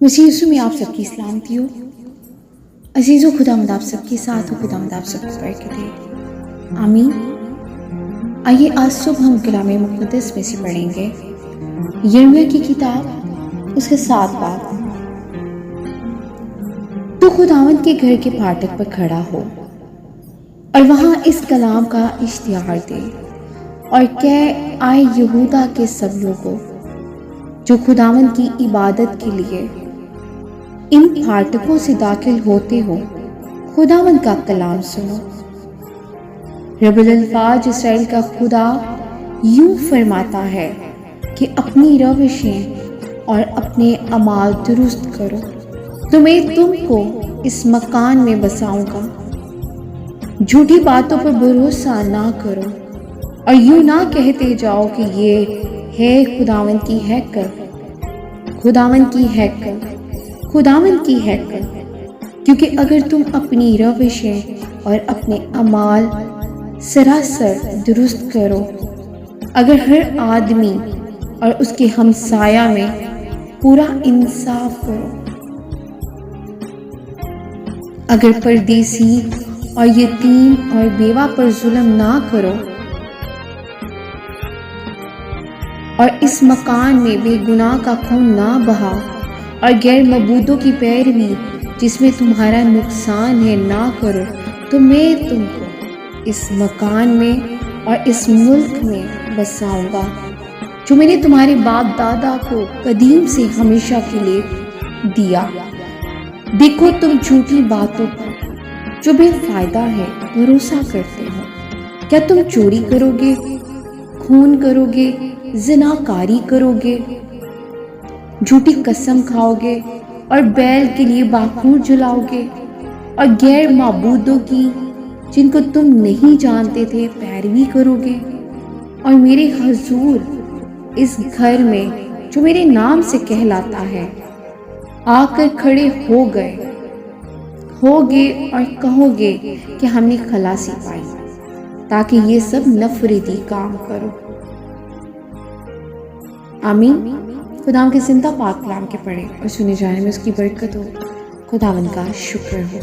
مسیح میں آپ سب کی سلامتی ہو۔ عزیز و خداوند آپ سب کے ساتھ ہو، خداوند آپ سب کو برکت دے، آمین۔ آئیے آج صبح ہم کلام مقدس میں سے پڑھیں گے یرمیہ کی کتاب، اس کے 7 باب۔ تو خداوند کے گھر کے پھاٹک پر کھڑا ہو اور وہاں اس کلام کا اشتہار دے اور کہہ، آئے یہودا کے سب لوگوں جو خداوند کی عبادت کے لیے ان پھاٹکوں سے داخل ہوتے ہو، خداوند کا کلام سنو۔ رب الافواج اسرائیل کا خدا یوں فرماتا ہے کہ اپنی روشیں اور اپنے اعمال درست کرو، تو میں تم کو اس مکان میں بساؤں گا۔ جھوٹی باتوں پر بھروسہ نہ کرو اور یوں نہ کہتے جاؤ کہ یہ ہے خداوند کی ہیکل، خداوند کی ہیکل، خداوند کی ہیکل، کیونکہ اگر تم اپنی روشیں اور اپنے اعمال سراسر درست کرو، اگر ہر آدمی اور اس کے ہمسایہ میں پورا انصاف کرو، اگر پردیسی اور یتیم اور بیوہ پر ظلم نہ کرو، اور اس مکان میں بے گناہ کا خون نہ بہاؤ، اور غیر معبودوں کی پیروی جس میں تمہارا نقصان ہے نہ کرو، تو میں تم کو اس مکان میں اور اس ملک میں بساؤں گا جو میں نے تمہارے باپ دادا کو قدیم سے ہمیشہ کے لیے دیا۔ دیکھو، تم جھوٹی باتوں پر جو بے فائدہ ہے بھروسہ کرتے ہو۔ کیا تم چوری کرو گے، خون کرو گے، زناکاری کرو گے، جھوٹی قسم کھاؤ گے اور بیل کے لیے باکھور جلاؤ گے، اور غیر معبودوں کی جن کو تم نہیں جانتے تھے پیروی کرو گے، اور میرے حضور اس گھر میں جو میرے نام سے کہلاتا ہے آ کر کھڑے ہوگے اور کہو گے کہ ہم نے خلاصی پائی، تاکہ یہ سب نفرتی کام کرو۔ آمین۔ خداوند کے زندہ پاک کلام کے پڑھے اور سنے جانے میں اس کی برکت ہو۔ خداوند کا شکر ہو۔